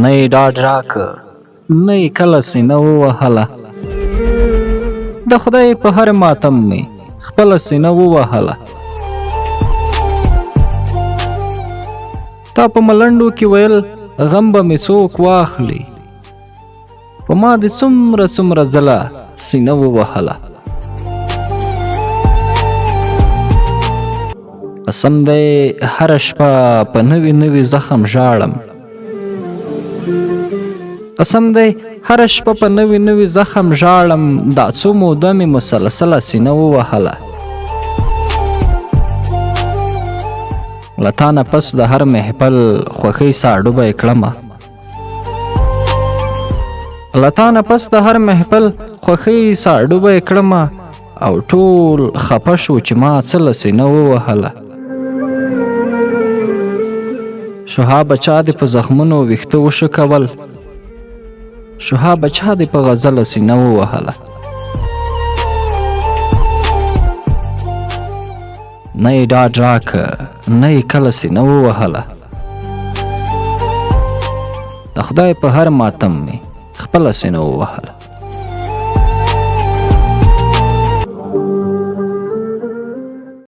نه یې ډاډ راکه، نه یې کله سینه ووهله. د خدای په هر ماتم مې خپله سینه ووهله. تا په ملنډو کې ویل غم به مې څوک واخلي، په ما دې څومره څومره ځله سینه ووهله. قسم دی هره شپه په نوي نوي زخم ژاړم، قسم دی هره شپه په نوي نوي زخم ژاړم. دا څو موده مې مسلسله سینه ووهله. له تا نه پس د هر محفل خوښۍ ساډوبی کړمه، له تا نه پس د هر محفل خوښۍ ساډوبی کړمه. او ټول خفه شو چې ما څه له سینه ووهله. شهاب چا دې په زخمونو ویښته وشه کول، شهاب چا دې په غزله سینه ووهله. نه یې ډاډ راکه، نه یې کله سینه ووهله. د خدای په هر ماتم مې خپله سینه ووهله.